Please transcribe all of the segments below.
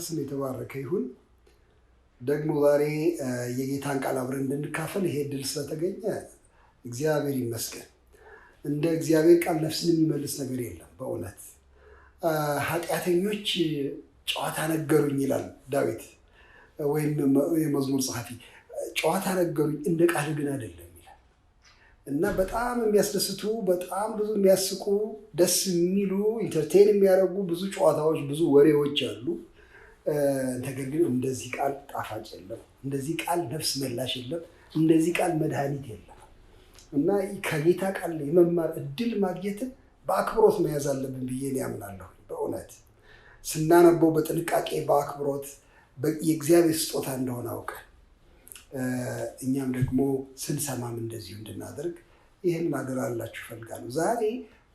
ስም የተባረከ ይሁን። ደግሞ ዛሬ የጌታን ቃል አብረን እንድንካፈል ይሄ እድል ስለተገኘ እግዚአብሔር ይመስገን። እንደ እግዚአብሔር ቃል ነፍስን የሚመልስ ነገር የለም። በእውነት ኃጢአተኞች ጨዋታ ነገሩኝ ይላል ዳዊት ወይም የመዝሙር ጸሐፊ። ጨዋታ ነገሩኝ እንደ ቃል ግን አይደለም ይላል እና በጣም የሚያስደስቱ በጣም ብዙ የሚያስቁ ደስ የሚሉ ኢንተርቴን የሚያደርጉ ብዙ ጨዋታዎች ብዙ ወሬዎች አሉ። ነገር ግን እንደዚህ ቃል ጣፋጭ የለም፣ እንደዚህ ቃል ነፍስ መላሽ የለም፣ እንደዚህ ቃል መድኃኒት የለም እና ከጌታ ቃል የመማር እድል ማግኘትን በአክብሮት መያዝ አለብን ብዬ ያምናለሁ። በእውነት ስናነበው በጥንቃቄ በአክብሮት የእግዚአብሔር ስጦታ እንደሆነ አውቀን እኛም ደግሞ ስንሰማም እንደዚሁ እንድናደርግ ይህን አደራላችሁ እፈልጋለሁ። ዛሬ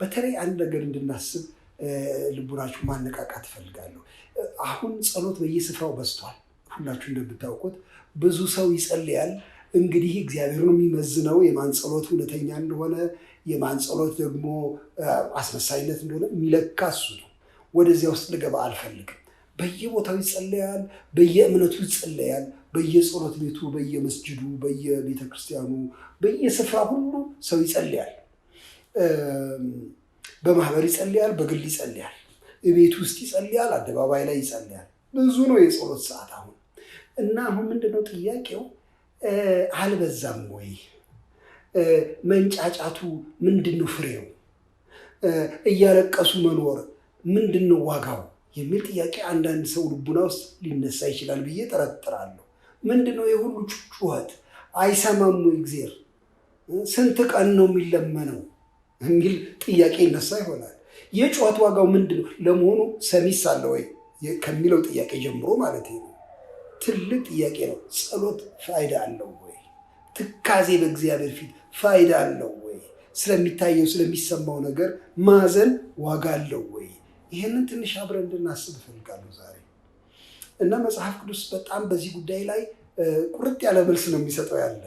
በተለይ አንድ ነገር እንድናስብ ልቡናችሁ ማነቃቃት እፈልጋለሁ። አሁን ጸሎት በየስፍራው በዝቷል። ሁላችሁ እንደምታውቁት ብዙ ሰው ይጸልያል። እንግዲህ እግዚአብሔር ነው የሚመዝነው የማን ጸሎት እውነተኛ እንደሆነ፣ የማን ጸሎት ደግሞ አስመሳይነት እንደሆነ የሚለካ እሱ ነው። ወደዚያ ውስጥ ልገባ አልፈልግም። በየቦታው ይጸለያል፣ በየእምነቱ ይጸለያል፣ በየጸሎት ቤቱ፣ በየመስጅዱ፣ በየቤተ ክርስቲያኑ፣ በየስፍራ ሁሉ ሰው ይጸልያል። በማህበር ይጸልያል፣ በግል ይጸልያል፣ ቤት ውስጥ ይጸልያል፣ አደባባይ ላይ ይጸልያል። ብዙ ነው የጸሎት ሰዓት አሁን እና አሁን ምንድነው ጥያቄው? አልበዛም ወይ? መንጫጫቱ ምንድነው ፍሬው? እያለቀሱ መኖር ምንድነው ዋጋው የሚል ጥያቄ አንዳንድ ሰው ልቡና ውስጥ ሊነሳ ይችላል ብዬ ጠረጥራለሁ። ምንድነው የሁሉ ጩኸት? አይሰማም ወይ እግዚአብሔር? ስንት ቀን ነው የሚለመነው የሚል ጥያቄ ይነሳ ይሆናል። የጩኸት ዋጋው ምንድነው? ለመሆኑ ሰሚስ አለ ወይ ከሚለው ጥያቄ ጀምሮ ማለት ነው ትልቅ ጥያቄ ነው። ጸሎት ፋይዳ አለው ወይ? ትካዜ በእግዚአብሔር ፊት ፋይዳ አለው ወይ? ስለሚታየው ስለሚሰማው ነገር ማዘን ዋጋ አለው ወይ? ይህንን ትንሽ አብረን እንድናስብ እፈልጋለሁ ዛሬ እና መጽሐፍ ቅዱስ በጣም በዚህ ጉዳይ ላይ ቁርጥ ያለ መልስ ነው የሚሰጠው ያለ።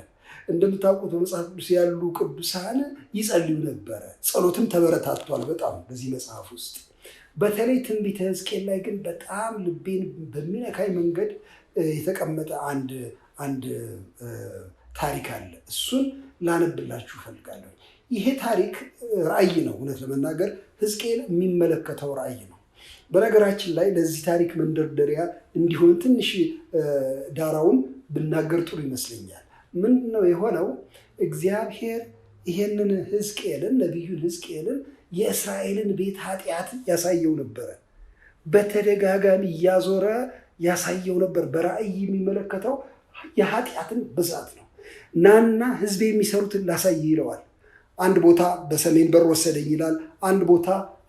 እንደምታውቁት በመጽሐፍ ቅዱስ ያሉ ቅዱሳን ይጸልዩ ነበረ። ጸሎትም ተበረታቷል በጣም በዚህ መጽሐፍ ውስጥ። በተለይ ትንቢተ ሕዝቅኤል ላይ ግን በጣም ልቤን በሚነካኝ መንገድ የተቀመጠ አንድ ታሪክ አለ። እሱን ላነብላችሁ እፈልጋለሁ። ይሄ ታሪክ ራእይ ነው። እውነት ለመናገር ሕዝቅኤል የሚመለከተው ራእይ ነው። በነገራችን ላይ ለዚህ ታሪክ መንደርደሪያ እንዲሆን ትንሽ ዳራውን ብናገር ጥሩ ይመስለኛል። ምንድን ነው የሆነው? እግዚአብሔር ይሄንን ሕዝቅኤልን ነቢዩን ሕዝቅኤልን የእስራኤልን ቤት ኃጢአት ያሳየው ነበረ። በተደጋጋሚ እያዞረ ያሳየው ነበር። በራእይ የሚመለከተው የኃጢአትን ብዛት ነው። ናና ህዝቤ የሚሰሩትን ላሳይ ይለዋል። አንድ ቦታ በሰሜን በር ወሰደኝ ይላል። አንድ ቦታ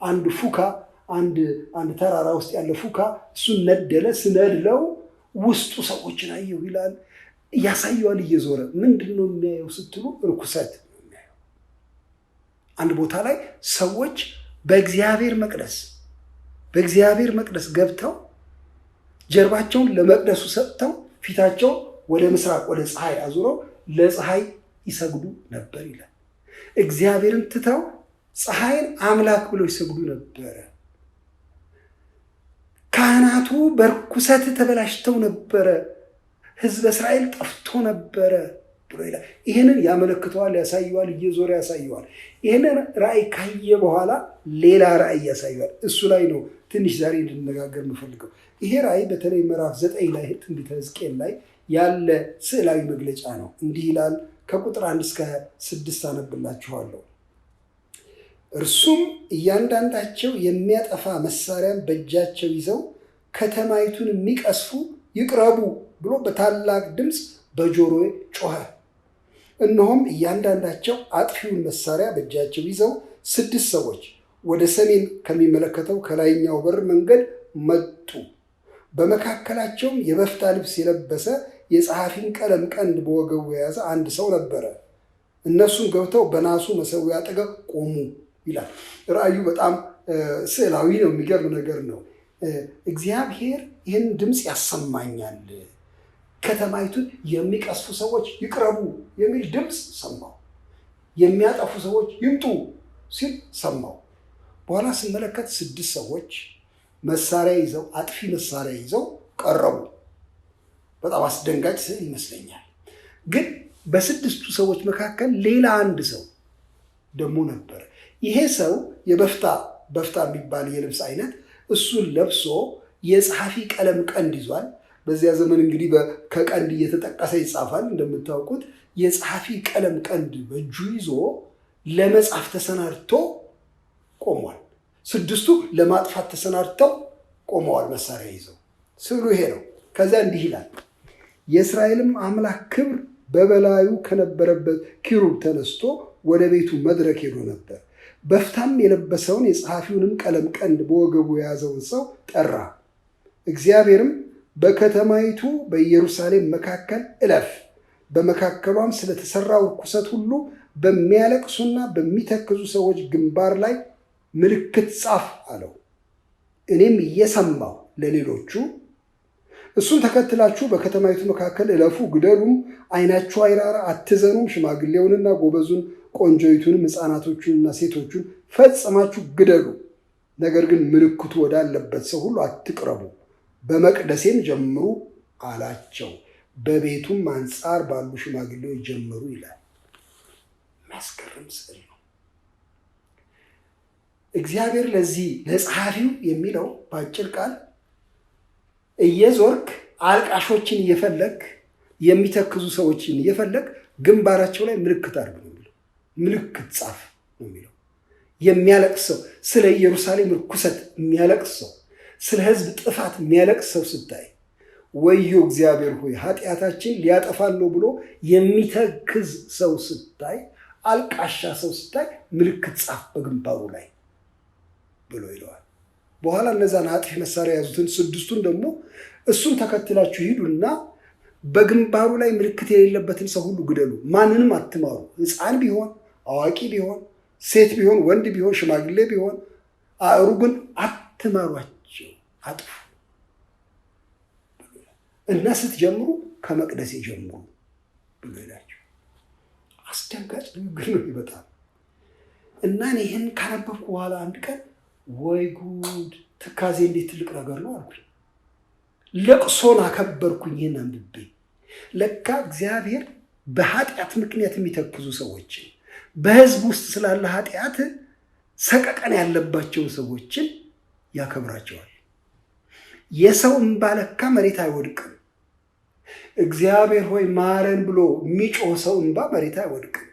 አንድ ፉካ አንድ ተራራ ውስጥ ያለ ፉካ እሱን ነደለ። ስነድለው ውስጡ ሰዎችን አየሁ ይላል። ያሳየዋል እየዞረ። ምንድን ነው የሚያየው ስትሉ ርኩሰት ነው የሚያየው። አንድ ቦታ ላይ ሰዎች በእግዚአብሔር መቅደስ ገብተው ጀርባቸውን ለመቅደሱ ሰጥተው ፊታቸው ወደ ምስራቅ ወደ ፀሐይ አዙረው ለፀሐይ ይሰግዱ ነበር ይላል። እግዚአብሔርን ትተው ፀሐይን አምላክ ብለው ይሰግዱ ነበረ። ካህናቱ በርኩሰት ተበላሽተው ነበረ። ህዝበ እስራኤል ጠፍቶ ነበረ ብሎ ይላል። ይህንን ያመለክተዋል፣ ያሳየዋል፣ እየዞረ ያሳየዋል። ይህንን ራእይ ካየ በኋላ ሌላ ራእይ ያሳየዋል። እሱ ላይ ነው ትንሽ ዛሬ እንድነጋገር የምፈልገው። ይሄ ራእይ በተለይ ምዕራፍ 9 ላይ ትንቢተ ሕዝቅኤል ላይ ያለ ስዕላዊ መግለጫ ነው። እንዲህ ይላል። ከቁጥር 1 እስከ 6 አነብላችኋለሁ። እርሱም እያንዳንዳቸው የሚያጠፋ መሳሪያን በእጃቸው ይዘው ከተማይቱን የሚቀስፉ ይቅረቡ ብሎ በታላቅ ድምፅ በጆሮዬ ጮኸ። እነሆም እያንዳንዳቸው አጥፊውን መሳሪያ በእጃቸው ይዘው 6 ሰዎች ወደ ሰሜን ከሚመለከተው ከላይኛው በር መንገድ መጡ። በመካከላቸውም የበፍታ ልብስ የለበሰ የጸሐፊን ቀለም ቀንድ በወገቡ የያዘ አንድ ሰው ነበረ። እነሱም ገብተው በናሱ መሠዊያ አጠገብ ቆሙ ይላል። ራእዩ በጣም ስዕላዊ ነው። የሚገርም ነገር ነው። እግዚአብሔር ይህን ድምፅ ያሰማኛል፣ ከተማይቱን የሚቀስፉ ሰዎች ይቅረቡ የሚል ድምፅ ሰማሁ፣ የሚያጠፉ ሰዎች ይምጡ ሲል ሰማሁ። በኋላ ስመለከት 6 ሰዎች መሳሪያ ይዘው አጥፊ መሳሪያ ይዘው ቀረቡ። በጣም አስደንጋጭ ይመስለኛል። ግን በስድስቱ ሰዎች መካከል ሌላ አንድ ሰው ደግሞ ነበር። ይሄ ሰው በፍታ የሚባል የልብስ አይነት እሱን ለብሶ የጸሐፊ ቀለም ቀንድ ይዟል። በዚያ ዘመን እንግዲህ ከቀንድ እየተጠቀሰ ይጻፋል። እንደምታውቁት የጸሐፊ ቀለም ቀንድ በእጁ ይዞ ለመጻፍ ተሰናድቶ ቆሟል። ስድስቱ ለማጥፋት ተሰናድተው ቆመዋል መሳሪያ ይዘው። ስዕሉ ይሄ ነው። ከዚያ እንዲህ ይላል፣ የእስራኤልም አምላክ ክብር በበላዩ ከነበረበት ኪሩብ ተነስቶ ወደ ቤቱ መድረክ ሄዶ ነበር። በፍታም የለበሰውን የጸሐፊውንም ቀለም ቀንድ በወገቡ የያዘውን ሰው ጠራ። እግዚአብሔርም በከተማይቱ በኢየሩሳሌም መካከል እለፍ፣ በመካከሏም ስለተሰራው ርኩሰት ሁሉ በሚያለቅሱና በሚተክዙ ሰዎች ግንባር ላይ ምልክት ጻፍ አለው። እኔም እየሰማሁ ለሌሎቹ እሱን ተከትላችሁ በከተማይቱ መካከል እለፉ፣ ግደሉም፣ ዓይናችሁ አይራራ፣ አትዘኑም፣ ሽማግሌውንና ጎበዙን፣ ቆንጆይቱንም፣ ሕፃናቶቹንና ሴቶቹን ፈጽማችሁ ግደሉ። ነገር ግን ምልክቱ ወዳለበት ሰው ሁሉ አትቅረቡ፣ በመቅደሴም ጀምሩ አላቸው። በቤቱም አንጻር ባሉ ሽማግሌዎች ጀመሩ ይላል። የሚያስገርም ስዕል ነው። እግዚአብሔር ለዚህ ለጸሐፊው የሚለው በአጭር ቃል እየዞርክ አልቃሾችን እየፈለግ የሚተክዙ ሰዎችን እየፈለግ ግንባራቸው ላይ ምልክት አድርግ ነው የሚለው። ምልክት ጻፍ ነው የሚለው። የሚያለቅስ ሰው፣ ስለ ኢየሩሳሌም ርኩሰት የሚያለቅስ ሰው፣ ስለ ሕዝብ ጥፋት የሚያለቅስ ሰው ስታይ ወዮ እግዚአብሔር ሆይ ኃጢአታችን ሊያጠፋን ነው ብሎ የሚተክዝ ሰው ስታይ፣ አልቃሻ ሰው ስታይ ምልክት ጻፍ በግንባሩ ላይ ብሎ ይለዋል። በኋላ እነዛን አጥፊ መሳሪያ የያዙትን ስድስቱን ደግሞ እሱን ተከትላችሁ ሂዱና በግንባሩ ላይ ምልክት የሌለበትን ሰው ሁሉ ግደሉ፣ ማንንም አትማሩ፣ ሕፃን ቢሆን አዋቂ ቢሆን ሴት ቢሆን ወንድ ቢሆን ሽማግሌ ቢሆን አእሩግን አትማሯቸው፣ አጥፉ እና ስትጀምሩ ከመቅደሴ ጀምሩ ብሎ ይላቸው። አስደንጋጭ ንግግር ነው በጣም። እና እኔ ይህን ካነበብኩ በኋላ አንድ ቀን ወይ ጉድ ትካዜ እንዴት ትልቅ ነገር ነው አልኩኝ። ለቅሶን አከበርኩኝ ይህን አንብቤ። ለካ እግዚአብሔር በኃጢአት ምክንያት የሚተክዙ ሰዎችን፣ በሕዝብ ውስጥ ስላለ ኃጢአት ሰቀቀን ያለባቸውን ሰዎችን ያከብራቸዋል። የሰው እንባ ለካ መሬት አይወድቅም። እግዚአብሔር ሆይ ማረን ብሎ የሚጮህ ሰው እንባ መሬት አይወድቅም።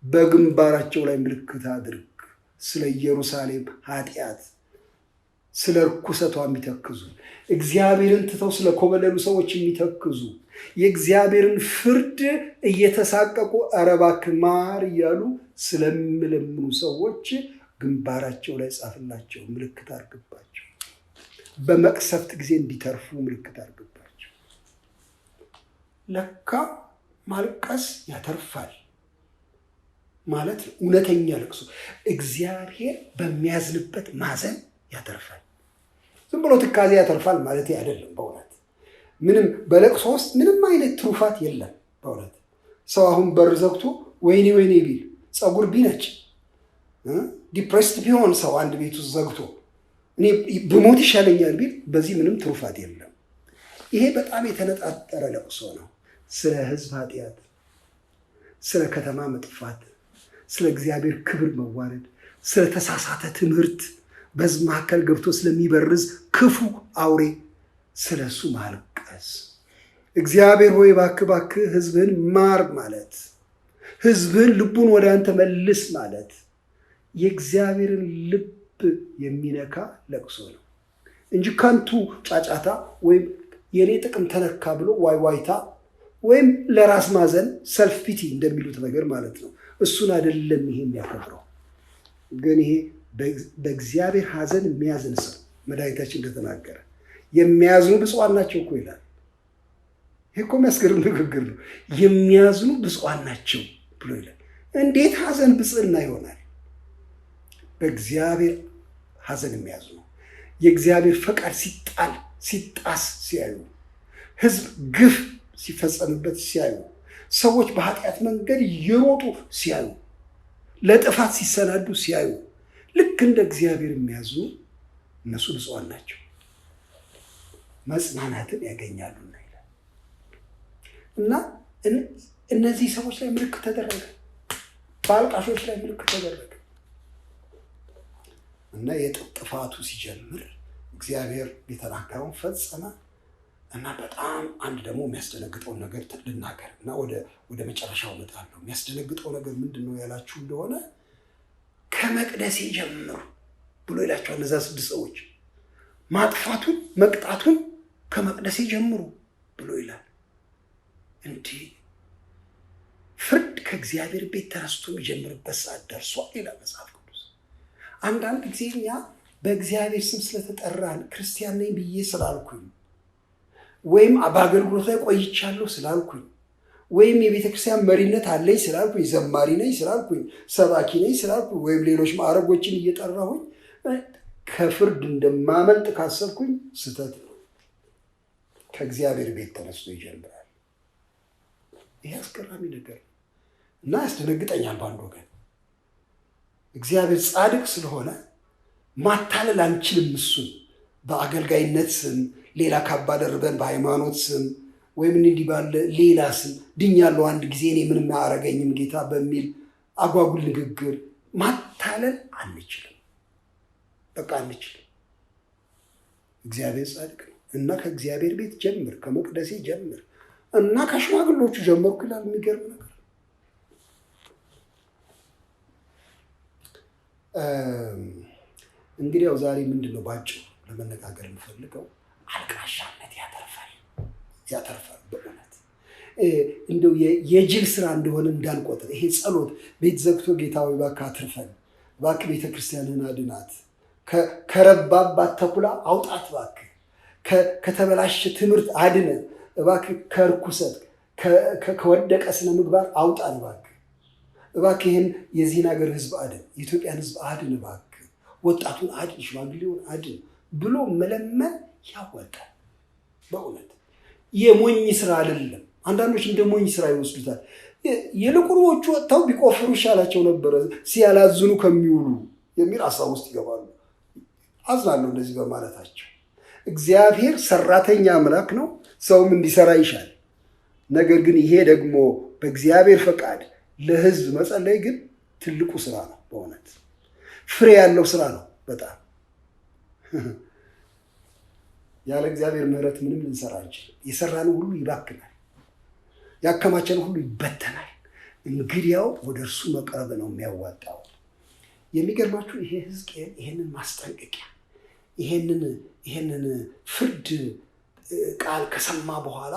በግንባራቸው ላይ ምልክት አድርግ። ስለ ኢየሩሳሌም ኃጢአት፣ ስለ ርኩሰቷ የሚተክዙ፣ እግዚአብሔርን ትተው ስለ ኮበለሉ ሰዎች የሚተክዙ፣ የእግዚአብሔርን ፍርድ እየተሳቀቁ ኧረ እባክህ ማር እያሉ ስለሚለምኑ ሰዎች ግንባራቸው ላይ ጻፍላቸው፣ ምልክት አድርግባቸው። በመቅሰፍት ጊዜ እንዲተርፉ ምልክት አድርግባቸው። ለካ ማልቀስ ያተርፋል ማለት እውነተኛ ለቅሶ እግዚአብሔር በሚያዝንበት ማዘን ያተርፋል። ዝም ብሎ ትካዜ ያተርፋል ማለት አይደለም። በእውነት ምንም በለቅሶ ውስጥ ምንም አይነት ትሩፋት የለም። በእውነት ሰው አሁን በር ዘግቶ ወይኔ ወይኔ ቢል፣ ፀጉር ቢነጭ፣ ዲፕሬስድ ቢሆን ሰው አንድ ቤት ውስጥ ዘግቶ እኔ ብሞት ይሻለኛል ቢል በዚህ ምንም ትሩፋት የለም። ይሄ በጣም የተነጣጠረ ለቅሶ ነው። ስለ ሕዝብ ኃጢአት፣ ስለ ከተማ መጥፋት፣ ስለ እግዚአብሔር ክብር መዋረድ፣ ስለ ተሳሳተ ትምህርት፣ በሕዝብ መካከል ገብቶ ስለሚበርዝ ክፉ አውሬ ስለ እሱ ማልቀስ። እግዚአብሔር ሆይ እባክህ እባክህ ሕዝብህን ማር ማለት፣ ሕዝብህን ልቡን ወደ አንተ መልስ ማለት የእግዚአብሔርን ልብ የሚነካ ለቅሶ ነው እንጂ ከንቱ ጫጫታ ወይም የኔ ጥቅም ተነካ ብሎ ዋይዋይታ ወይም ለራስ ማዘን ሰልፍ ፒቲ እንደሚሉት ነገር ማለት ነው። እሱን አይደለም ይሄ የሚያከብረው። ግን ይሄ በእግዚአብሔር ሐዘን የሚያዝን ሰው መድኃኒታችን እንደተናገረ የሚያዝኑ ብፁዓን ናቸው እኮ ይላል። ይሄ እኮ የሚያስገርም ንግግር ነው። የሚያዝኑ ብፁዓን ናቸው ብሎ ይላል። እንዴት ሐዘን ብፅዕና ይሆናል? በእግዚአብሔር ሐዘን የሚያዝኑ፣ የእግዚአብሔር ፈቃድ ሲጣስ ሲያዩ፣ ሕዝብ ግፍ ሲፈጸምበት ሲያዩ፣ ሰዎች በኃጢአት መንገድ እየሮጡ ሲያዩ፣ ለጥፋት ሲሰናዱ ሲያዩ፣ ልክ እንደ እግዚአብሔር የሚያዝኑ እነሱ ብፁዓን ናቸው። መጽናናትን ያገኛሉና ይላል። እና እነዚህ ሰዎች ላይ ምልክት ተደረገ፣ በአልቃሾች ላይ ምልክት ተደረገ እና የጥፋቱ ሲጀምር እግዚአብሔር የተናገረውን ፈጸመ። እና በጣም አንድ ደግሞ የሚያስደነግጠውን ነገር ልናገር እና ወደ መጨረሻው እመጣለሁ። የሚያስደነግጠው ነገር ምንድን ነው ያላችሁ እንደሆነ ከመቅደሴ ጀምሩ ብሎ ይላቸዋል። እነዛ 6 ሰዎች ማጥፋቱን መቅጣቱን ከመቅደሴ ጀምሩ ብሎ ይላል። እንዲህ ፍርድ ከእግዚአብሔር ቤት ተነስቶ የሚጀምርበት ሰዓት ደርሷል ይላል መጽሐፍ ቅዱስ። አንዳንድ ጊዜ እኛ በእግዚአብሔር ስም ስለተጠራን ክርስቲያን ነኝ ብዬ ስላልኩኝ ወይም በአገልግሎት ላይ ቆይቻለሁ ስላልኩኝ ወይም የቤተ ክርስቲያን መሪነት አለኝ ስላልኩኝ፣ ዘማሪ ነኝ ስላልኩኝ፣ ሰባኪ ነኝ ስላልኩኝ ወይም ሌሎች ማዕረጎችን እየጠራሁኝ ከፍርድ እንደማመልጥ ካሰብኩኝ ስህተት ነው። ከእግዚአብሔር ቤት ተነስቶ ይጀምራል። ይሄ አስገራሚ ነገር ነው እና ያስደነግጠኛል። በአንድ ወገን እግዚአብሔር ጻድቅ ስለሆነ ማታለል አንችልም። እሱን በአገልጋይነት ስም ሌላ ካባ ደርበን በሃይማኖት ስም ወይም እንዲህ ባለ ሌላ ስም ድኛለሁ አንድ ጊዜ እኔ ምንም አያረገኝም ጌታ በሚል አጓጉል ንግግር ማታለል አንችልም። በቃ አንችልም። እግዚአብሔር ጻድቅ ነው እና ከእግዚአብሔር ቤት ጀምር፣ ከመቅደሴ ጀምር እና ከሽማግሎቹ ጀመርኩ ይላል። የሚገርም ነገር እንግዲህ ያው ዛሬ ምንድን ነው ባጭሩ ለመነጋገር የምፈልገው አልቃሻነት ያተርፋል። በእውነት እንደው የጅል ስራ እንደሆነ እንዳንቆጥር። ይሄ ጸሎት ቤት ዘግቶ ጌታ ሆይ እባክህ አትርፈን፣ እባክህ ቤተ ክርስቲያንን አድናት፣ ከረባባት ተኩላ አውጣት፣ እባክህ ከተበላሸ ትምህርት አድነን፣ እባክህ ከርኩሰት ከወደቀ ስነ ምግባር አውጣን፣ እባክህ ይህን የዚህን ሀገር ህዝብ አድን፣ የኢትዮጵያን ህዝብ አድን፣ እባክህ ወጣቱን አድን፣ ሽማግሌውን አድን ብሎ መለመን ያወጣል። በእውነት የሞኝ ስራ አይደለም። አንዳንዶች እንደ ሞኝ ስራ ይወስዱታል። የልቁኖቹ ወጥተው ቢቆፍሩ ይሻላቸው ነበረ ሲያላዝኑ ከሚውሉ የሚል ሀሳብ ውስጥ ይገባሉ። አዝናለሁ እንደዚህ በማለታቸው። እግዚአብሔር ሰራተኛ አምላክ ነው፣ ሰውም እንዲሰራ ይሻል። ነገር ግን ይሄ ደግሞ በእግዚአብሔር ፈቃድ ለህዝብ መጸለይ ግን ትልቁ ስራ ነው። በእውነት ፍሬ ያለው ስራ ነው። በጣም ያለ እግዚአብሔር ምሕረት ምንም ልንሰራ አንችልም። የሰራነው ሁሉ ይባክናል፣ ያከማቸነው ሁሉ ይበተናል። እንግዲያው ወደ እርሱ መቅረብ ነው የሚያዋጣው። የሚገርማችሁ ይሄ ሕዝቅኤል ይሄንን ማስጠንቀቂያ ይሄንን ፍርድ ቃል ከሰማ በኋላ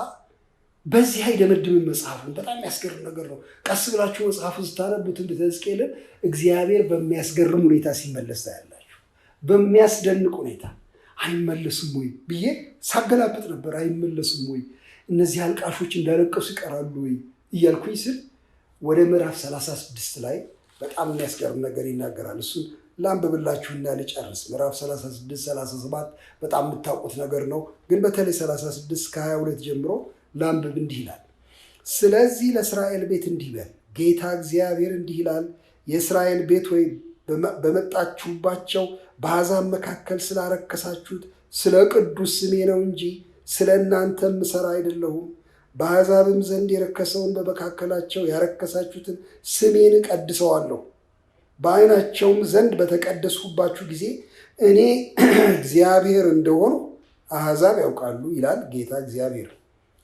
በዚህ አይደመድምም መጽሐፉን። በጣም የሚያስገርም ነገር ነው። ቀስ ብላችሁ መጽሐፉን ስታነቡት ትንቢተ ሕዝቅኤልን እግዚአብሔር በሚያስገርም ሁኔታ ሲመለስ ታያላችሁ። በሚያስደንቅ ሁኔታ አይመለስም ወይ ብዬ ሳገላብጥ ነበር። አይመለስም ወይ እነዚህ አልቃሾች እንዳለቀሱ ይቀራሉ ወይ እያልኩኝ ስል ወደ ምዕራፍ 36 ላይ በጣም የሚያስገርም ነገር ይናገራል። እሱን ላንብብላችሁና ልጨርስ። ምዕራፍ 36 37 በጣም የምታውቁት ነገር ነው፣ ግን በተለይ 36 ከ22 ጀምሮ ላንብብ። እንዲህ ይላል፣ ስለዚህ ለእስራኤል ቤት እንዲህ በል፣ ጌታ እግዚአብሔር እንዲህ ይላል፣ የእስራኤል ቤት ወይ በመጣችሁባቸው በአሕዛብ መካከል ስላረከሳችሁት ስለ ቅዱስ ስሜ ነው እንጂ ስለ እናንተ ምሰራ አይደለሁም። በአሕዛብም ዘንድ የረከሰውን በመካከላቸው ያረከሳችሁትን ስሜን እቀድሰዋለሁ። በዓይናቸውም ዘንድ በተቀደስሁባችሁ ጊዜ እኔ እግዚአብሔር እንደሆኑ አሕዛብ ያውቃሉ ይላል ጌታ እግዚአብሔር።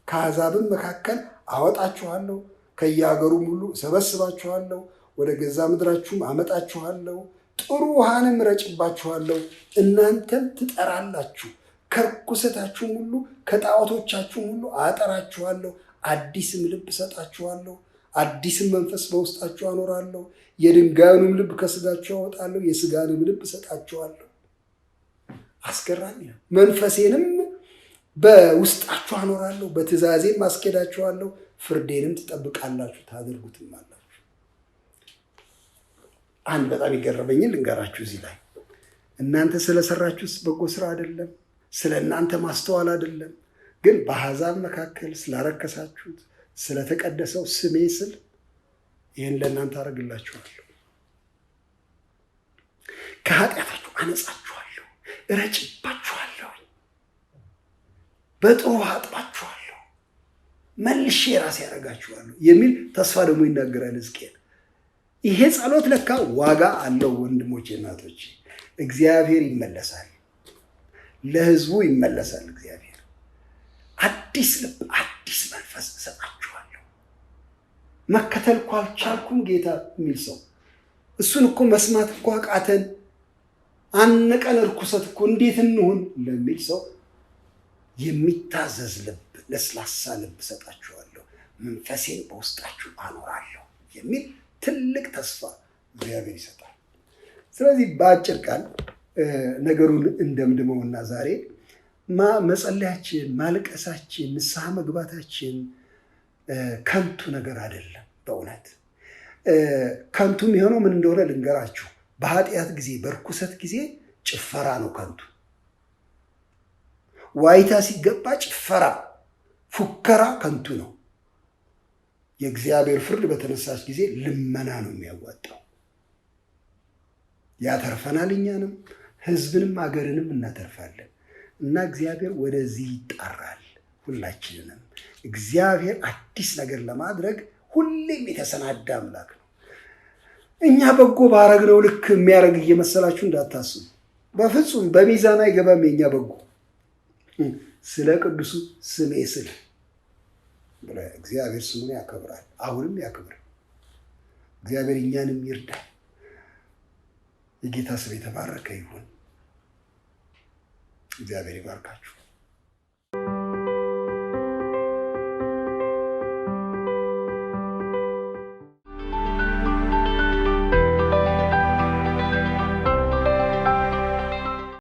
ከአሕዛብም መካከል አወጣችኋለሁ፣ ከየአገሩም ሁሉ እሰበስባችኋለሁ፣ ወደ ገዛ ምድራችሁም አመጣችኋለሁ፣ ጥሩ ውሃንም ረጭባችኋለሁ። እናንተም ትጠራላችሁ፣ ከርኩሰታችሁም ሁሉ ከጣዖቶቻችሁም ሁሉ አጠራችኋለሁ። አዲስም ልብ እሰጣችኋለሁ፣ አዲስም መንፈስ በውስጣችሁ አኖራለሁ። የድንጋዩንም ልብ ከስጋችሁ አወጣለሁ፣ የስጋንም ልብ እሰጣችኋለሁ። አስገራሚ ነው። መንፈሴንም በውስጣችሁ አኖራለሁ፣ በትእዛዜም አስኬዳችኋለሁ። ፍርዴንም ትጠብቃላችሁ፣ ታደርጉትም አላችሁ። አንድ በጣም የገረመኝን ልንገራችሁ እዚህ ላይ። እናንተ ስለሰራችሁት በጎ ስራ አይደለም፣ ስለ እናንተ ማስተዋል አይደለም፣ ግን በአሕዛብ መካከል ስላረከሳችሁት ስለተቀደሰው ስሜ ስል ይህን ለእናንተ አደርግላችኋለሁ። ከኃጢአታችሁ አነጻችኋለሁ፣ እረጭባችኋለሁ። በጥሩ ውሃ አጥባችኋለሁ፣ መልሼ ራሴ ያደርጋችኋለሁ የሚል ተስፋ ደግሞ ይናገራል ሕዝቅኤል። ይሄ ጸሎት ለካ ዋጋ አለው ወንድሞቼ፣ እናቶቼ። እግዚአብሔር ይመለሳል፣ ለሕዝቡ ይመለሳል። እግዚአብሔር አዲስ ልብ፣ አዲስ መንፈስ እሰጣችኋለሁ። መከተል እኮ አልቻልኩም ጌታ የሚል ሰው፣ እሱን እኮ መስማት እኮ አቃተን፣ አንቀን እርኩሰት እኮ እንዴት እንሁን ለሚል ሰው የሚታዘዝ ልብ፣ ለስላሳ ልብ እሰጣችኋለሁ፣ መንፈሴን በውስጣችሁ አኖራለሁ የሚል ትልቅ ተስፋ እግዚአብሔር ይሰጣል። ስለዚህ በአጭር ቃል ነገሩን እንደምድመውና ዛሬ መጸለያችን፣ ማልቀሳችን፣ ንስሐ መግባታችን ከንቱ ነገር አይደለም። በእውነት ከንቱ የሚሆነው ምን እንደሆነ ልንገራችሁ። በኃጢአት ጊዜ፣ በርኩሰት ጊዜ ጭፈራ ነው ከንቱ። ዋይታ ሲገባ ጭፈራ፣ ፉከራ ከንቱ ነው። የእግዚአብሔር ፍርድ በተነሳች ጊዜ ልመና ነው የሚያዋጣው። ያተርፈናል፣ እኛንም ሕዝብንም አገርንም እናተርፋለን። እና እግዚአብሔር ወደዚህ ይጣራል ሁላችንንም። እግዚአብሔር አዲስ ነገር ለማድረግ ሁሌም የተሰናዳ አምላክ ነው። እኛ በጎ ባረግነው ልክ የሚያደርግ እየመሰላችሁ እንዳታስቡ። በፍጹም በሚዛን አይገባም የኛ በጎ። ስለ ቅዱሱ ስሜ ስል እግዚአብሔር ስሙን ያከብራል፣ አሁንም ያከብራል። እግዚአብሔር እኛንም ይርዳል። የጌታ ስም የተባረከ ይሁን። እግዚአብሔር ይባርካችሁ።